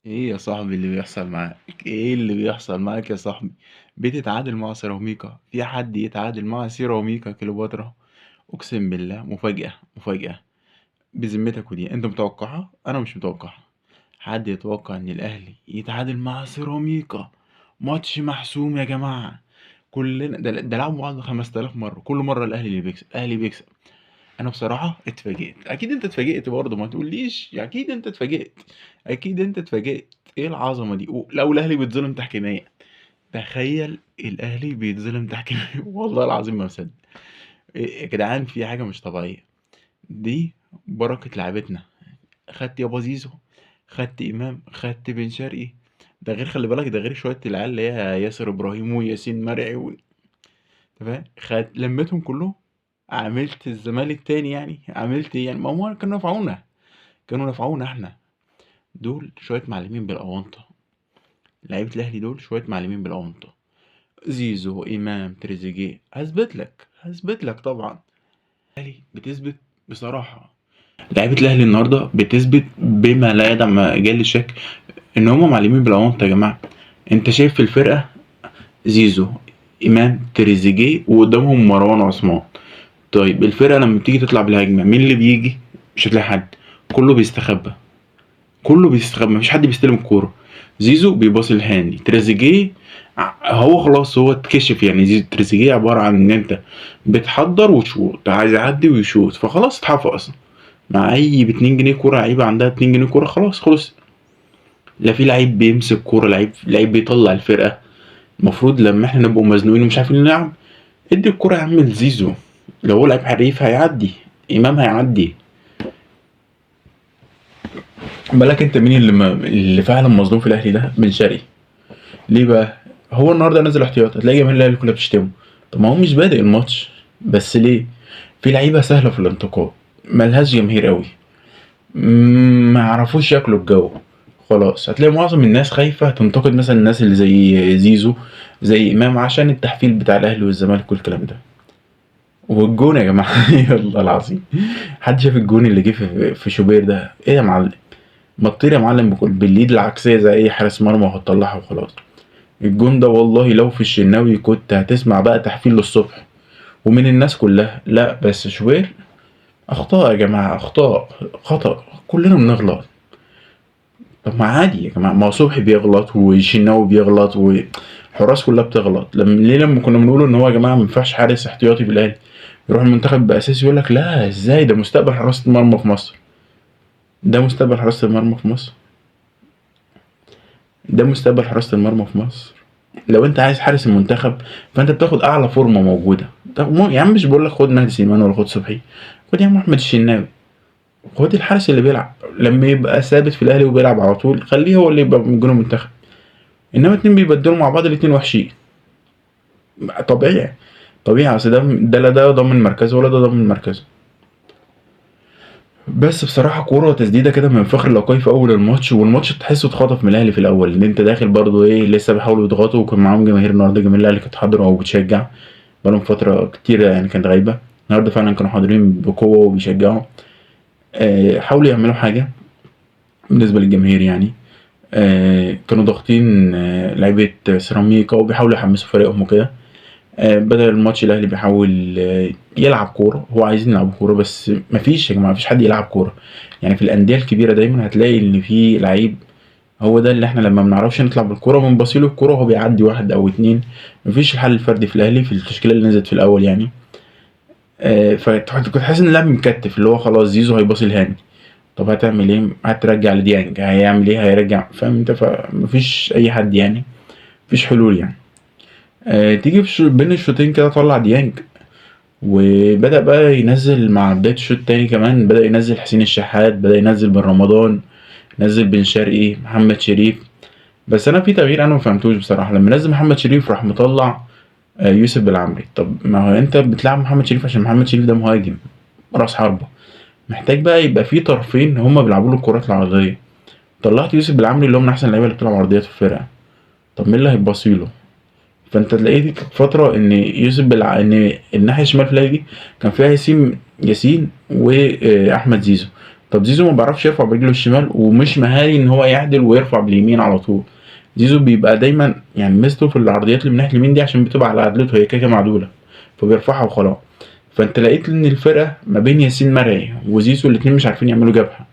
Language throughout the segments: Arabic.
ايه يا صاحبي اللي بيحصل معاك؟ ايه اللي بيحصل معاك يا صاحبي؟ بتتعادل مع سيراميكا؟ في حد يتعادل مع سيراميكا كليوباترا؟ اقسم بالله مفاجأة مفاجأة. بذمتك ودي انت متوقعها؟ انا مش متوقعها. حد يتوقع ان الاهلي يتعادل مع سيراميكا؟ ماتش محسوم يا جماعة. كلنا ده لعبوا بعض 5000 مرة، كل مرة الاهلي اللي بيكسب، الاهلي بيكسب. انا بصراحة اتفاجئت، اكيد انت اتفاجئت برضه، ما تقوليش اكيد انت اتفاجئت. اكيد انت اتفاجئت. ايه العظمة دي؟ لو الاهلي بيتظلم تحكيميا، تخيل الاهلي بيتظلم تحكيميا والله العظيم ما مصدق. إيه يا جدعان، في حاجة مش طبيعية. دي بركة لعبتنا. خدت يابا زيزو، خدت امام، خدت بن شرقي. ده غير، خلي بالك، ده غير شوية العيال اللي هي ياسر ابراهيم وياسين مرعي أنت فاهم؟ لميتهم كلهم. عملت الزمالك تاني يعني؟ عملت ايه يعني؟ ما هو كانوا نفعونا، كانوا نفعونا احنا. دول شوية معلمين بالأونطة. لعيبة الأهلي دول شوية معلمين بالأونطة. زيزو، إمام، تريزيجيه، هثبت لك طبعا. الأهلي بتثبت بصراحة. لعيبة الأهلي النهاردة بتثبت بما لا يدع مجال للشك إن هما معلمين بالأونطة يا جماعة. أنت شايف في الفرقة زيزو، إمام، تريزيجيه، وقدامهم مروان عثمان. طيب الفرقة لما بتيجي تطلع بالهجمة، مين اللي بيجي؟ مش هتلاقي حد. كله بيستخبى، كله بيستخبى، مفيش حد بيستلم الكورة. زيزو بيباصي لهاني، تريزيجيه هو خلاص هو اتكشف يعني. زيزو تريزيجيه عبارة عن ان انت بتحضر وتشوط، عايز يعدي ويشوط، فخلاص اتحفظ اصلا. مع اي ب 2 جنيه كورة، لعيبة عندها 2 جنيه كورة، خلاص خلص. لا في لعيب بيمسك كورة، لعيب بيطلع الفرقة. المفروض لما احنا نبقوا مزنوقين ومش عارفين نلعب، ادي الكورة يا عم لزيزو. لو هو لعيب حريف هيعدي، امام هيعدي. بالك انت مين اللي فعلا مظلوم في الاهلي ده؟ بن شرقي. ليه بقى؟ هو النهارده نازل احتياط، هتلاقي جماهير الاهلي كلها بتشتمه. طب ما هو مش بادئ الماتش، بس ليه؟ في لعيبه سهله في الانتقاد، ملهاش جماهير قوي، ما يعرفوش ياكلوا الجو. خلاص هتلاقي معظم الناس خايفه تنتقد مثلا الناس اللي زي زيزو، زي امام، عشان التحفيل بتاع الاهلي والزمالك والكلام ده. والجون يا جماعه يلا العظيم، حد شاف الجون اللي جه في شوبير ده؟ ايه يا معلم؟ ما تطير يا معلم بكل باليد العكسيه زي اي حارس مرمى وهتطلعها وخلاص. الجون ده والله لو في الشناوي كنت هتسمع بقى تحفيل للصبح ومن الناس كلها. لا بس شوبير، اخطاء يا جماعه، اخطاء، خطأ، كلنا بنغلط. طب ما عادي يا جماعه، ما هو صبحي بيغلط والشناوي بيغلط والحراس كلها بتغلط. ليه لما كنا بنقول ان هو يا جماعه ما ينفعش حارس احتياطي في الاهلي يروح المنتخب باساسي، يقول لك لا ازاي، ده مستقبل حراسه المرمى في مصر. ده مستقبل حراسه المرمى في مصر. ده مستقبل حراسه المرمى في مصر. لو انت عايز حارس المنتخب فانت بتاخد اعلى فورمه موجوده. طب يا عم مش بقول لك خد مهدي سليمان ولا خد صبحي، خد يا عم احمد الشناوي. خد الحارس اللي بيلعب لما يبقى ثابت في الاهلي وبيلعب على طول، خليه هو اللي يبقى من جون المنتخب. انما اتنين بيبدلوا مع بعض، الاتنين وحشين. طبيعي، طبيعي، اصل ده لا ده ضامن مركزه ولا ده ضامن مركزه. بس بصراحة كورة تسديدة كده من فخر لقاي في أول الماتش، والماتش تحسه اتخطف من الأهلي في الأول، إن أنت داخل برضه إيه لسه بيحاولوا يضغطوا، وكان معاهم جماهير النهاردة، جماهير الأهلي كانت حاضرة أو بتشجع. بقالهم فترة كتيرة يعني كانت غايبة. النهاردة فعلا كانوا حاضرين بقوة وبيشجعوا. حاولوا يعملوا حاجة بالنسبة للجماهير يعني. كانوا ضاغطين لعيبة سيراميكا وبيحاولوا يحمسوا فريقهم وكده. بدل الماتش الأهلي بيحاول يلعب كورة، هو عايزين يلعبوا كورة بس مفيش يا جماعة، مفيش حد يلعب كورة. يعني في الأندية الكبيرة دايما هتلاقي إن في لعيب، هو ده اللي احنا لما بنعرفش نطلع بالكورة بنبصيله الكورة وهو بيعدي واحد أو اتنين. مفيش الحل الفردي في الأهلي في التشكيلة اللي نزلت في الأول يعني. فكنت حاسس ان اللاعب مكتف، اللي هو خلاص زيزو هيباصي لهاني. طب هتعمل ايه؟ هترجع لديانج، هيعمل ايه؟ هيرجع، فاهم انت؟ فمفيش اي حد يعني، مفيش حلول يعني. تيجي في بين الشوطين كده طلع ديانج، وبدأ بقى ينزل مع بداية الشوط التاني كمان، بدأ ينزل حسين الشحات، بدأ ينزل بن رمضان، نزل بن شرقي، محمد شريف. بس انا في تغيير انا ما فهمتوش بصراحه، لما نزل محمد شريف راح مطلع يوسف بالعمري. طب ما هو انت بتلعب محمد شريف عشان محمد شريف ده مهاجم راس حربة، محتاج بقى يبقى في طرفين هما بيلعبوا له الكرات العرضيه. طلعت يوسف بالعمري اللي هو من احسن اللعيبه اللي بتلعب عرضيات في الفرقه. طب مين اللي هيباصي له؟ فانت تلاقي دي كانت فتره ان ان الناحيه الشمال في الاهلي دي كان فيها ياسين واحمد زيزو. طب زيزو ما بيعرفش يرفع برجله الشمال، ومش مهاري ان هو يعدل ويرفع باليمين على طول. زيزو بيبقى دايما يعني ميزته في العرضيات اللي من ناحيه اليمين دي عشان بتبقى على عدلته، هي كده كده معدوله، فبيرفعها وخلاص. فانت لقيت ان الفرقه ما بين ياسين مرعي وزيزو الاتنين مش عارفين يعملوا جبهه،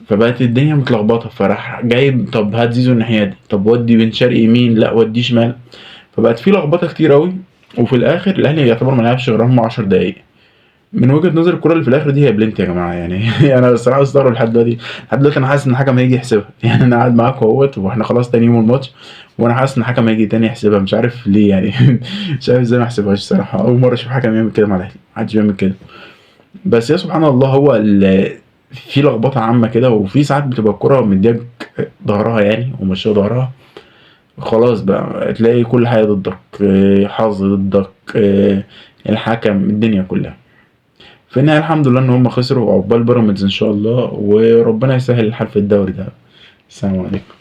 فبقت الدنيا متلخبطه، فراح جايب طب هات زيزو الناحيه دي، طب ودي بن شرقي يمين، لا ودي شمال، فبقت في لخبطه كتير قوي. وفي الاخر الاهلي يعتبر ما لعبش غير هم 10 دقايق. من وجهه نظر الكره اللي في الاخر دي هي بلنت يا جماعه يعني. انا الصراحه مستغرب لحد دلوقتي. لحد دلوقتي انا حاسس ان الحكم هيجي يحسبها. يعني انا قاعد معاك اهوت واحنا خلاص تاني يوم الماتش، وانا حاسس ان الحكم هيجي تاني يحسبها، مش عارف ليه يعني. مش عارف ازاي ما يحسبهاش الصراحه، اول مره اشوف حكم يعمل كده مع الاهلي، محدش بيعمل كده. بس يا سبحان الله، هو في لخبطه عامه كده، وفي ساعات بتبقى الكره مديك ظهرها يعني وماشيه ظهرها، خلاص بقى تلاقي كل حاجه ضدك، حظ ضدك، الحكم، الدنيا كلها. في النهاية الحمد لله ان هم خسروا، وعقبال بيراميدز ان شاء الله، وربنا يسهل الحال في الدوري ده. السلام عليكم.